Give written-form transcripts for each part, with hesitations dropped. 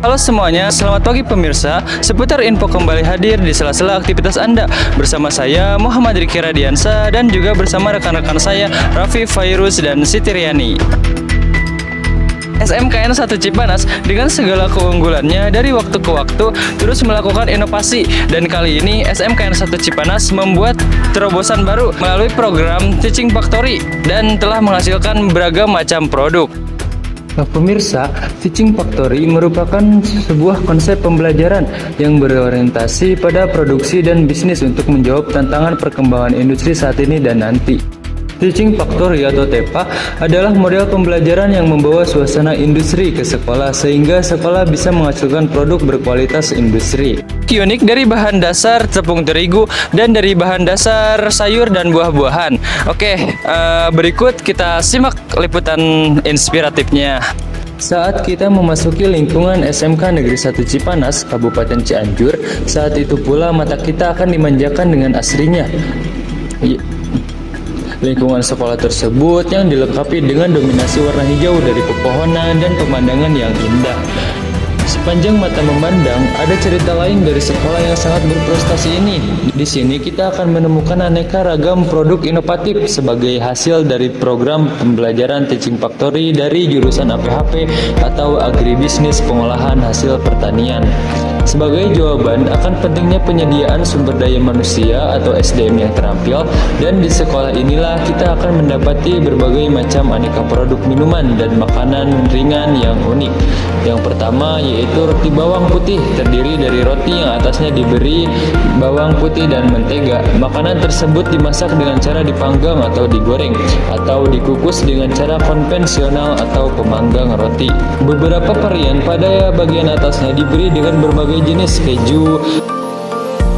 Halo semuanya, selamat pagi pemirsa. Seputar info kembali hadir di sela-sela aktivitas Anda. Bersama saya Muhammad Riki Radiansa dan juga bersama rekan-rekan saya Raffi Fairuz dan Siti Riani. SMKN 1 Cipanas dengan segala keunggulannya dari waktu ke waktu terus melakukan inovasi, dan kali ini SMKN 1 Cipanas membuat terobosan baru melalui program Teaching Factory dan telah menghasilkan beragam macam produk. Nah, pemirsa, Teaching Factory merupakan sebuah konsep pembelajaran yang berorientasi pada produksi dan bisnis untuk menjawab tantangan perkembangan industri saat ini dan nanti. Teaching Factory atau TEPA adalah model pembelajaran yang membawa suasana industri ke sekolah sehingga sekolah bisa menghasilkan produk berkualitas industri. Unik dari bahan dasar tepung terigu dan dari bahan dasar sayur dan buah-buahan. Oke, berikut kita simak liputan inspiratifnya. Saat kita memasuki lingkungan SMK Negeri 1 Cipanas, Kabupaten Cianjur, saat itu pula mata kita akan dimanjakan dengan asrinya lingkungan sekolah tersebut yang dilengkapi dengan dominasi warna hijau dari pepohonan dan pemandangan yang indah. Sepanjang mata memandang, ada cerita lain dari sekolah yang sangat berprestasi ini. Di sini kita akan menemukan aneka ragam produk inovatif sebagai hasil dari program pembelajaran Teaching Factory dari jurusan APHP atau Agribisnis Pengolahan Hasil Pertanian. Sebagai jawaban akan pentingnya penyediaan sumber daya manusia atau SDM yang terampil, dan di sekolah inilah kita akan mendapati berbagai macam aneka produk minuman dan makanan ringan yang unik. Yang pertama yaitu roti bawang putih, terdiri dari roti yang atasnya diberi bawang putih dan mentega. Makanan tersebut dimasak dengan cara dipanggang atau digoreng, atau dikukus dengan cara konvensional atau pemanggang roti. Beberapa varian pada bagian atasnya diberi dengan berbagai jenis keju,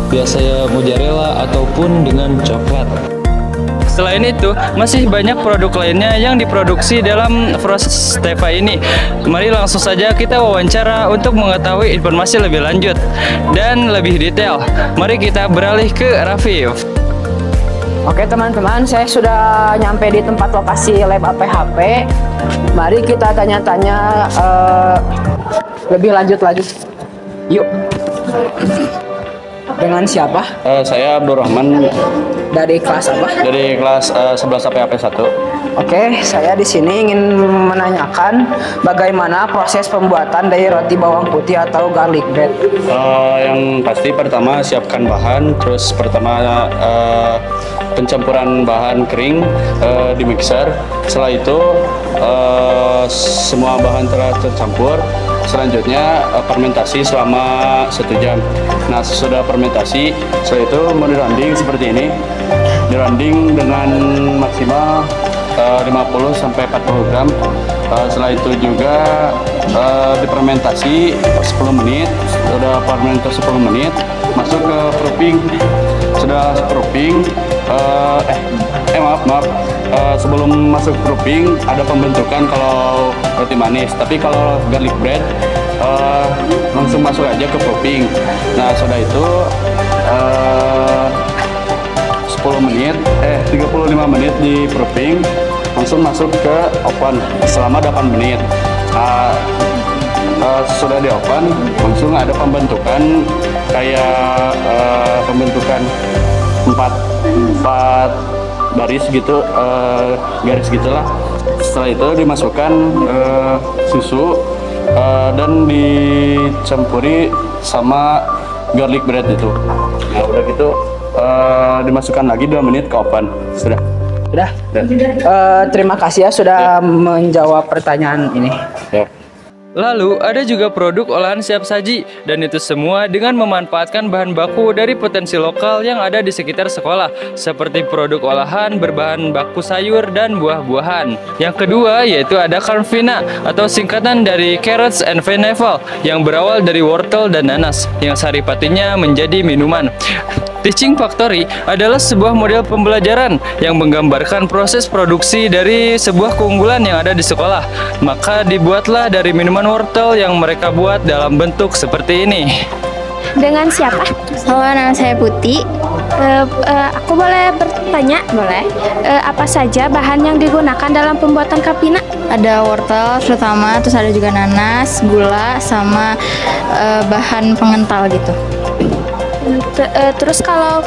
biasanya mozzarella ataupun dengan coklat. Selain itu, masih banyak produk lainnya yang diproduksi dalam proses TEPA ini. Mari langsung saja kita wawancara untuk mengetahui informasi lebih lanjut dan lebih detail. Mari kita beralih ke Raffi. Oke teman-teman, saya sudah nyampe di tempat lokasi lab APHP. Mari kita tanya-tanya lebih lanjut lagi. Yuk. Dengan siapa? Saya Abdurrahman. Dari kelas apa? Dari kelas 11 APHP 1. Oke, saya di sini ingin menanyakan bagaimana proses pembuatan dari roti bawang putih atau garlic bread. Yang pasti pertama siapkan bahan, terus pertama pencampuran bahan kering di mixer. Setelah itu semua bahan telah tercampur. Selanjutnya fermentasi selama 1 jam. Nah, sesudah fermentasi, setelah itu mau diranding seperti ini. Diranding dengan maksimal 50 sampai 40 gram. Setelah itu juga difermentasi 10 menit. Sudah fermentasi 10 menit, masuk ke proofing. Sudah proofing, maaf. Sebelum masuk proofing ada pembentukan kalau roti manis, tapi kalau garlic bread langsung masuk aja ke proofing. Nah, sudah itu 35 menit di proofing, langsung masuk ke oven selama 8 menit. Sudah di oven, langsung ada pembentukan kayak pembentukan 4 baris gitu, garis gitulah. Setelah itu dimasukkan susu dan dicampuri sama garlic bread itu. Nah, udah gitu dimasukkan lagi 2 menit ke oven. Sudah. Terima kasih ya sudah menjawab pertanyaan ini. Ya. Lalu ada juga produk olahan siap saji, dan itu semua dengan memanfaatkan bahan baku dari potensi lokal yang ada di sekitar sekolah, seperti produk olahan berbahan baku sayur dan buah-buahan. Yang kedua yaitu ada Carvina atau singkatan dari Carrots and Pineapple yang berawal dari wortel dan nanas yang saripatinya menjadi minuman. Teaching Factory adalah sebuah model pembelajaran yang menggambarkan proses produksi dari sebuah keunggulan yang ada di sekolah. Maka dibuatlah dari minuman wortel yang mereka buat dalam bentuk seperti ini. Dengan siapa? Nama saya Putih. Aku boleh bertanya? Boleh. Apa saja bahan yang digunakan dalam pembuatan Campina? Ada wortel terutama, terus ada juga nanas, gula, sama bahan pengental gitu. Terus kalau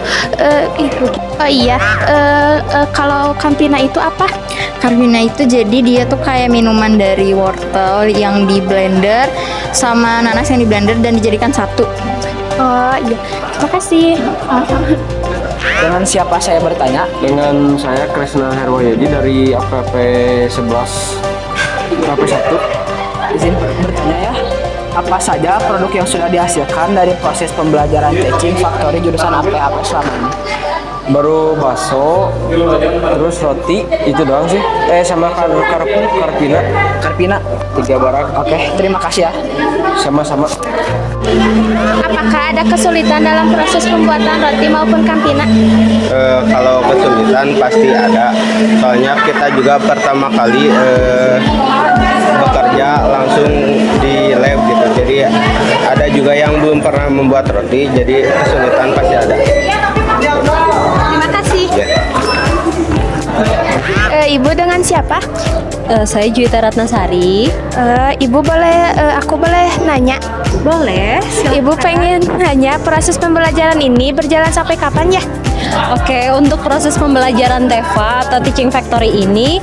kalau Campina itu apa? Campina itu jadi dia tuh kayak minuman dari wortel yang di blender sama nanas yang di blender dan dijadikan satu. Oh iya, terima kasih. Dengan siapa saya bertanya? Dengan saya Kresna Herwayadi dari APP 11 APP 1. Izin bertanya ya. Apa saja produk yang sudah dihasilkan dari proses pembelajaran teaching factory jurusan APHP selama ini? Baru bakso, terus roti, itu doang sih. Sama karpina. Karpina. 3 barang. Oke, terima kasih ya. Sama-sama. Apakah ada kesulitan dalam proses pembuatan roti maupun Campina? Kalau kesulitan pasti ada, soalnya kita juga pertama kali bekerja langsung di lab gitu, jadi ada juga yang belum pernah membuat roti, jadi kesulitan pasti ada. Terima kasih. Ibu dengan siapa? Saya Juwita Ratnasari. Ibu boleh, aku boleh nanya? Boleh. Ibu pengen nanya proses pembelajaran ini berjalan sampai kapan ya? Oke, untuk proses pembelajaran TEFA atau Teaching Factory ini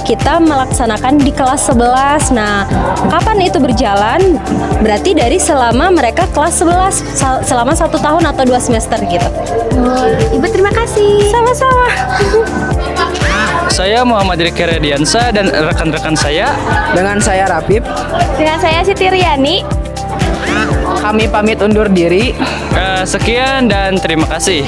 kita melaksanakan di kelas 11. Nah, kapan itu berjalan? Berarti dari selama mereka kelas 11, selama 1 tahun atau 2 semester gitu. Ibu terima kasih. Sama-sama. Saya Muhammad Riki Radiansa dan rekan-rekan saya. Dengan saya Rapip, Dengan saya Siti Riani. kami pamit undur diri. Sekian dan terima kasih.